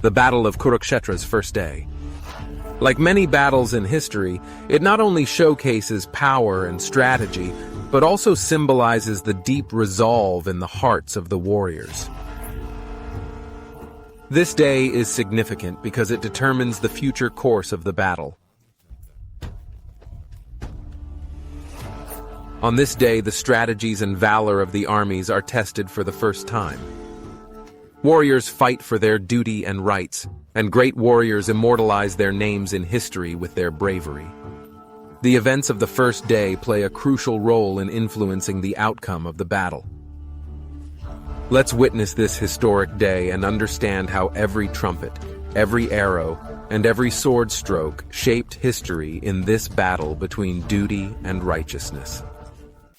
the Battle of Kurukshetra's first day. Like many battles in history, it not only showcases power and strategy, but also symbolizes the deep resolve in the hearts of the warriors. This day is significant because it determines the future course of the battle. On this day, the strategies and valor of the armies are tested for the first time. Warriors fight for their duty and rights, and great warriors immortalize their names in history with their bravery. The events of the first day play a crucial role in influencing the outcome of the battle. Let's witness this historic day and understand how every trumpet, every arrow, and every sword stroke shaped history in this battle between duty and righteousness.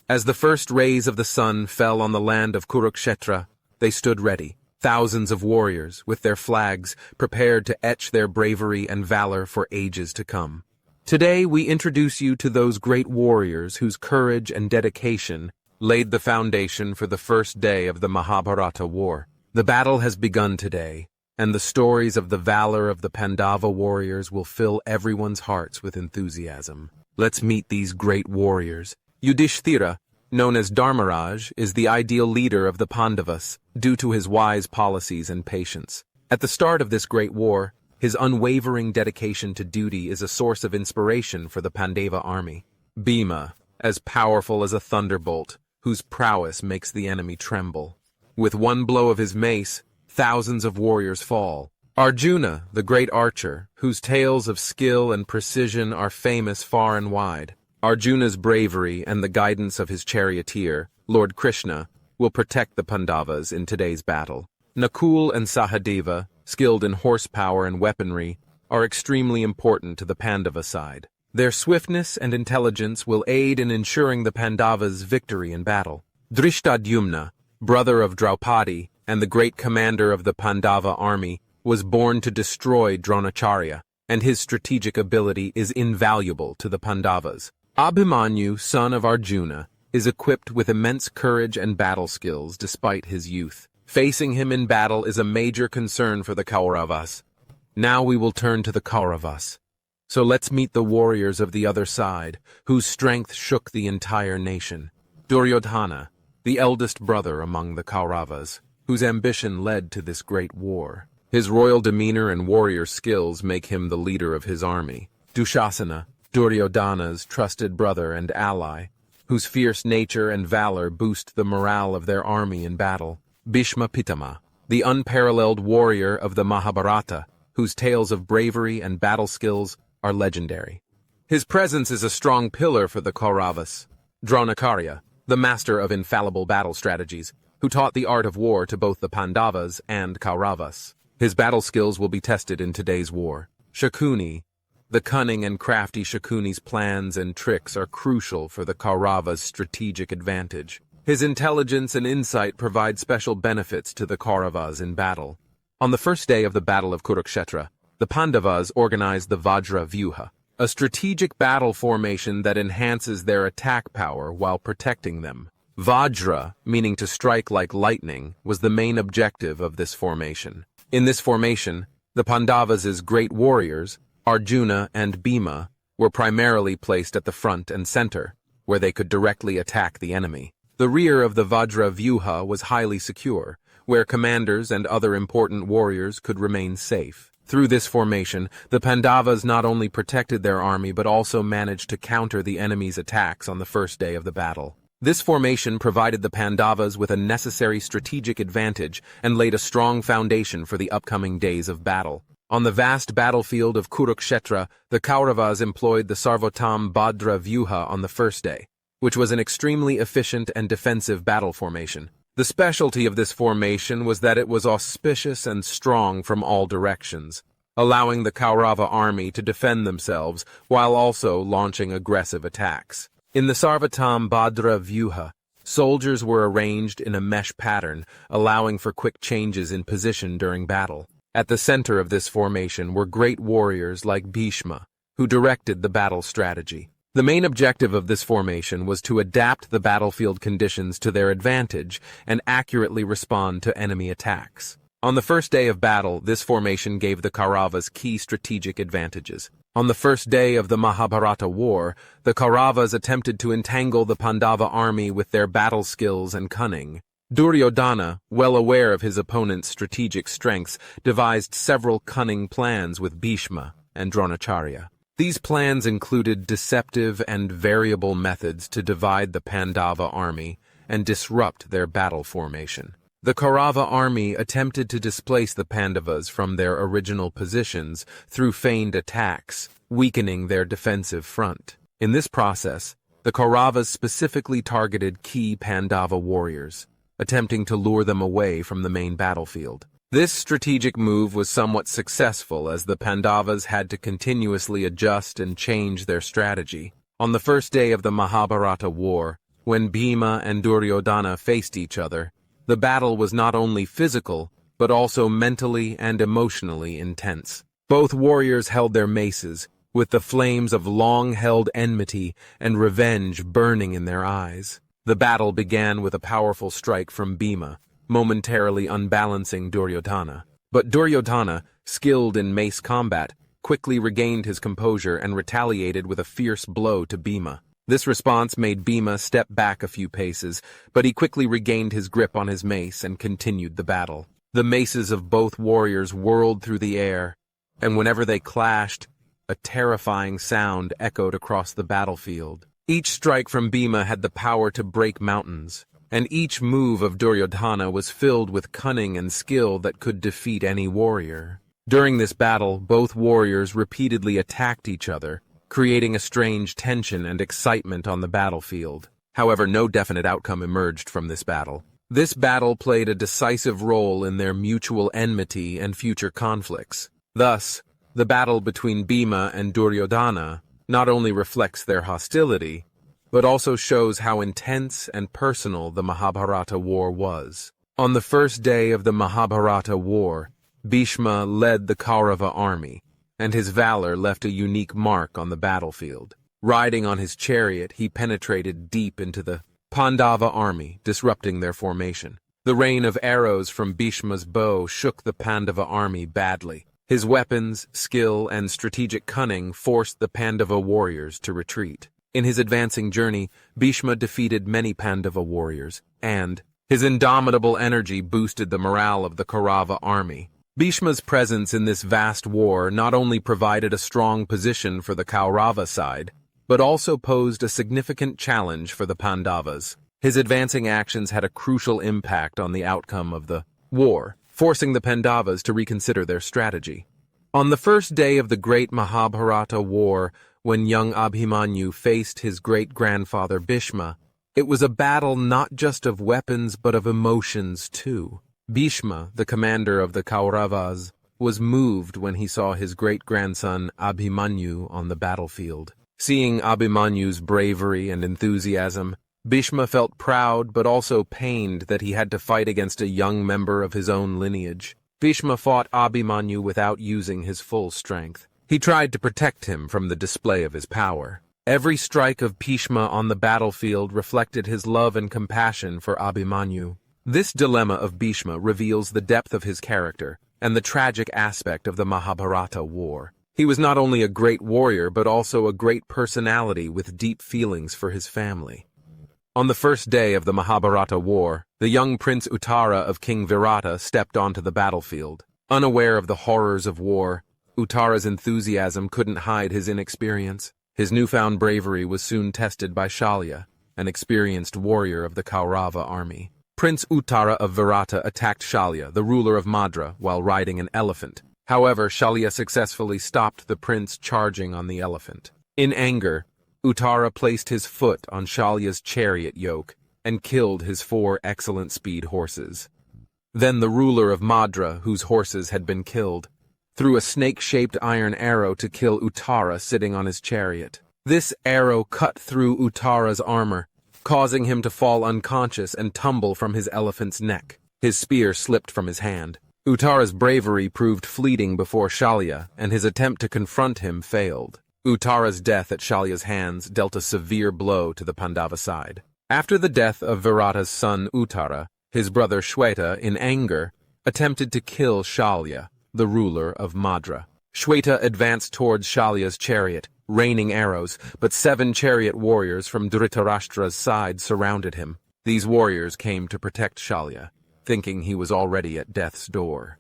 As the first rays of the sun fell on the land of Kurukshetra, they stood ready, thousands of warriors, with their flags, prepared to etch their bravery and valor for ages to come. Today we introduce you to those great warriors whose courage and dedication laid the foundation for the first day of the Mahabharata war. The battle has begun today, and the stories of the valor of the Pandava warriors will fill everyone's hearts with enthusiasm. Let's meet these great warriors. Yudhishthira, known as Dharmaraj, is the ideal leader of the Pandavas due to his wise policies and patience. At the start of this great war, his unwavering dedication to duty is a source of inspiration for the Pandava army. Bhima, as powerful as a thunderbolt, whose prowess makes the enemy tremble. With one blow of his mace, thousands of warriors fall. Arjuna, the great archer, whose tales of skill and precision are famous far and wide. Arjuna's bravery and the guidance of his charioteer, Lord Krishna, will protect the Pandavas in today's battle. Nakul and Sahadeva, skilled in horsepower and weaponry, are extremely important to the Pandava side. Their swiftness and intelligence will aid in ensuring the Pandavas' victory in battle. Drishtadyumna, brother of Draupadi and the great commander of the Pandava army, was born to destroy Dronacharya, and his strategic ability is invaluable to the Pandavas. Abhimanyu, son of Arjuna, is equipped with immense courage and battle skills despite his youth. Facing him in battle is a major concern for the Kauravas. Now we will turn to the Kauravas. So let's meet the warriors of the other side, whose strength shook the entire nation. Duryodhana, the eldest brother among the Kauravas, whose ambition led to this great war. His royal demeanor and warrior skills make him the leader of his army. Dushasana, Duryodhana's trusted brother and ally, whose fierce nature and valor boost the morale of their army in battle. Bhishma Pitama, the unparalleled warrior of the Mahabharata, whose tales of bravery and battle skills are legendary. His presence is a strong pillar for the Kauravas. Dronacharya, the master of infallible battle strategies, who taught the art of war to both the Pandavas and Kauravas. His battle skills will be tested in today's war. Shakuni, the cunning and crafty Shakuni's plans and tricks are crucial for the Kauravas' strategic advantage. His intelligence and insight provide special benefits to the Kauravas in battle. On the first day of the Battle of Kurukshetra, the Pandavas organized the Vajra Vyuha, a strategic battle formation that enhances their attack power while protecting them. Vajra, meaning to strike like lightning, was the main objective of this formation. In this formation, the Pandavas' great warriors, Arjuna and Bhima, were primarily placed at the front and center, where they could directly attack the enemy. The rear of the Vajra Vyuha was highly secure, where commanders and other important warriors could remain safe. Through this formation, the Pandavas not only protected their army but also managed to counter the enemy's attacks on the first day of the battle. This formation provided the Pandavas with a necessary strategic advantage and laid a strong foundation for the upcoming days of battle. On the vast battlefield of Kurukshetra, the Kauravas employed the Sarvotam Bhadra Vyuha on the first day, which was an extremely efficient and defensive battle formation. The specialty of this formation was that it was auspicious and strong from all directions, allowing the Kaurava army to defend themselves while also launching aggressive attacks. In the Sarvatam Bhadra Vyuha, soldiers were arranged in a mesh pattern, allowing for quick changes in position during battle. At the center of this formation were great warriors like Bhishma, who directed the battle strategy. The main objective of this formation was to adapt the battlefield conditions to their advantage and accurately respond to enemy attacks. On the first day of battle, this formation gave the Kauravas key strategic advantages. On the first day of the Mahabharata war, the Kauravas attempted to entangle the Pandava army with their battle skills and cunning. Duryodhana, well aware of his opponent's strategic strengths, devised several cunning plans with Bhishma and Dronacharya. These plans included deceptive and variable methods to divide the Pandava army and disrupt their battle formation. The Kaurava army attempted to displace the Pandavas from their original positions through feigned attacks, weakening their defensive front. In this process, the Kauravas specifically targeted key Pandava warriors, attempting to lure them away from the main battlefield. This strategic move was somewhat successful as the Pandavas had to continuously adjust and change their strategy. On the first day of the Mahabharata war, when Bhima and Duryodhana faced each other, the battle was not only physical, but also mentally and emotionally intense. Both warriors held their maces, with the flames of long-held enmity and revenge burning in their eyes. The battle began with a powerful strike from Bhima, momentarily unbalancing Duryodhana. But Duryodhana, skilled in mace combat, quickly regained his composure and retaliated with a fierce blow to Bhima. This response made Bhima step back a few paces, but he quickly regained his grip on his mace and continued the battle. The maces of both warriors whirled through the air, and whenever they clashed, a terrifying sound echoed across the battlefield. Each strike from Bhima had the power to break mountains, and each move of Duryodhana was filled with cunning and skill that could defeat any warrior. During this battle, both warriors repeatedly attacked each other, creating a strange tension and excitement on the battlefield. However, no definite outcome emerged from this battle. This battle played a decisive role in their mutual enmity and future conflicts. Thus, the battle between Bhima and Duryodhana not only reflects their hostility, but also shows how intense and personal the Mahabharata war was. On the first day of the Mahabharata war, Bhishma led the Kaurava army, and his valor left a unique mark on the battlefield. Riding on his chariot, he penetrated deep into the Pandava army, disrupting their formation. The rain of arrows from Bhishma's bow shook the Pandava army badly. His weapons, skill, and strategic cunning forced the Pandava warriors to retreat. In his advancing journey, Bhishma defeated many Pandava warriors, and his indomitable energy boosted the morale of the Kaurava army. Bhishma's presence in this vast war not only provided a strong position for the Kaurava side, but also posed a significant challenge for the Pandavas. His advancing actions had a crucial impact on the outcome of the war, forcing the Pandavas to reconsider their strategy. On the first day of the great Mahabharata war, when young Abhimanyu faced his great-grandfather Bhishma, it was a battle not just of weapons but of emotions too. Bhishma, the commander of the Kauravas, was moved when he saw his great-grandson Abhimanyu on the battlefield. Seeing Abhimanyu's bravery and enthusiasm, Bhishma felt proud but also pained that he had to fight against a young member of his own lineage. Bhishma fought Abhimanyu without using his full strength. He tried to protect him from the display of his power. Every strike of Bhishma on the battlefield reflected his love and compassion for Abhimanyu. This dilemma of Bhishma reveals the depth of his character and the tragic aspect of the Mahabharata war. He was not only a great warrior but also a great personality with deep feelings for his family. On the first day of the Mahabharata war, the young Prince Uttara of King Virata stepped onto the battlefield. Unaware of the horrors of war, Uttara's enthusiasm couldn't hide his inexperience. His newfound bravery was soon tested by Shalya, an experienced warrior of the Kaurava army. Prince Uttara of Virata attacked Shalya, the ruler of Madra, while riding an elephant. However, Shalya successfully stopped the prince charging on the elephant. In anger, Uttara placed his foot on Shalya's chariot yoke and killed his 4 excellent speed horses. Then the ruler of Madra, whose horses had been killed, threw a snake-shaped iron arrow to kill Uttara sitting on his chariot. This arrow cut through Uttara's armor, causing him to fall unconscious and tumble from his elephant's neck. His spear slipped from his hand. Uttara's bravery proved fleeting before Shalya, and his attempt to confront him failed. Uttara's death at Shalya's hands dealt a severe blow to the Pandava side. After the death of Virata's son Uttara, his brother Shweta, in anger, attempted to kill Shalya, the ruler of Madra. Shweta advanced towards Shalya's chariot, raining arrows, but 7 chariot warriors from Dhritarashtra's side surrounded him. These warriors came to protect Shalya, thinking he was already at death's door.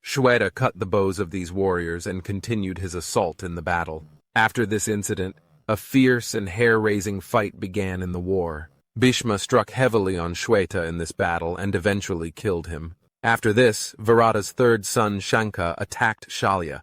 Shweta cut the bows of these warriors and continued his assault in the battle. After this incident, a fierce and hair-raising fight began in the war. Bhishma struck heavily on Shweta in this battle and eventually killed him. After this, Virata's third son Shanka attacked Shalya,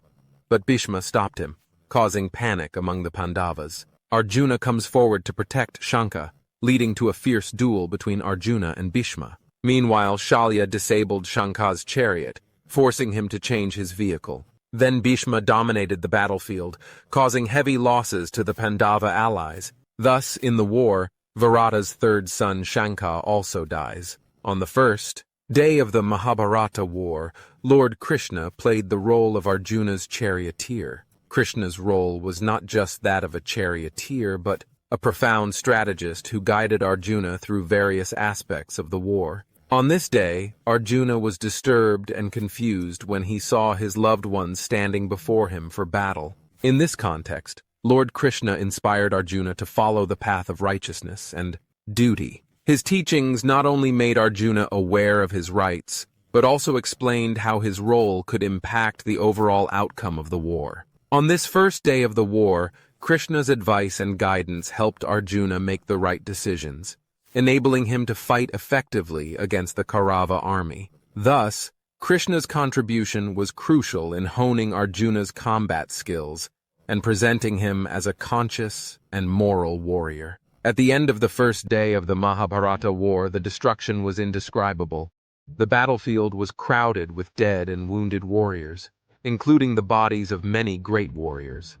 but Bhishma stopped him, causing panic among the Pandavas. Arjuna comes forward to protect Shanka, leading to a fierce duel between Arjuna and Bhishma. Meanwhile, Shalya disabled Shanka's chariot, forcing him to change his vehicle. Then Bhishma dominated the battlefield, causing heavy losses to the Pandava allies. Thus, in the war, Virata's third son Shanka also dies. On the first day of the Mahabharata war, Lord Krishna played the role of Arjuna's charioteer. Krishna's role was not just that of a charioteer, but a profound strategist who guided Arjuna through various aspects of the war. On this day, Arjuna was disturbed and confused when he saw his loved ones standing before him for battle. In this context, Lord Krishna inspired Arjuna to follow the path of righteousness and duty. His teachings not only made Arjuna aware of his rights, but also explained how his role could impact the overall outcome of the war. On this first day of the war, Krishna's advice and guidance helped Arjuna make the right decisions, enabling him to fight effectively against the Kaurava army. Thus, Krishna's contribution was crucial in honing Arjuna's combat skills and presenting him as a conscious and moral warrior. At the end of the first day of the Mahabharata war, the destruction was indescribable. The battlefield was crowded with dead and wounded warriors, including the bodies of many great warriors.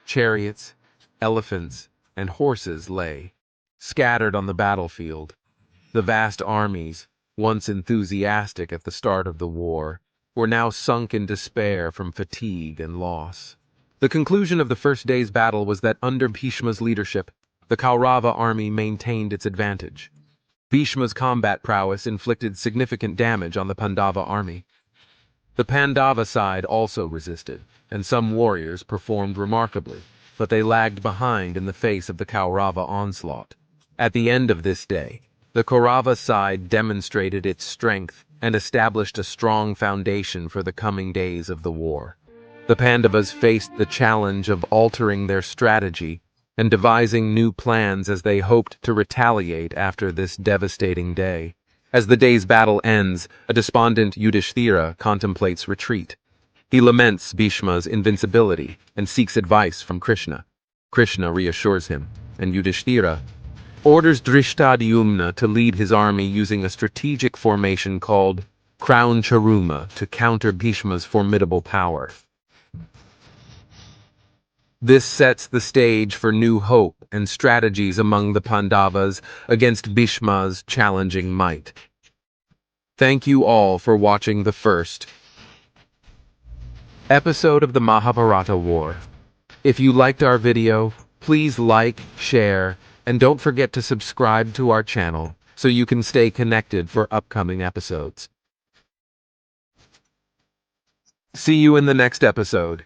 Chariots, elephants, and horses lay scattered on the battlefield. The vast armies, once enthusiastic at the start of the war, were now sunk in despair from fatigue and loss. The conclusion of the first day's battle was that under Bhishma's leadership, the Kaurava army maintained its advantage. Bhishma's combat prowess inflicted significant damage on the Pandava army. The Pandava side also resisted, and some warriors performed remarkably, but they lagged behind in the face of the Kaurava onslaught. At the end of this day, the Kaurava side demonstrated its strength and established a strong foundation for the coming days of the war. The Pandavas faced the challenge of altering their strategy and devising new plans as they hoped to retaliate after this devastating day. As the day's battle ends, a despondent Yudhishthira contemplates retreat. He laments Bhishma's invincibility and seeks advice from Krishna. Krishna reassures him, and Yudhishthira orders Drishtadyumna to lead his army using a strategic formation called Krauncha to counter Bhishma's formidable power. This sets the stage for new hope and strategies among the Pandavas against Bhishma's challenging might. Thank you all for watching the first episode of the Mahabharata War. If you liked our video, please like, share, and don't forget to subscribe to our channel so you can stay connected for upcoming episodes. See you in the next episode.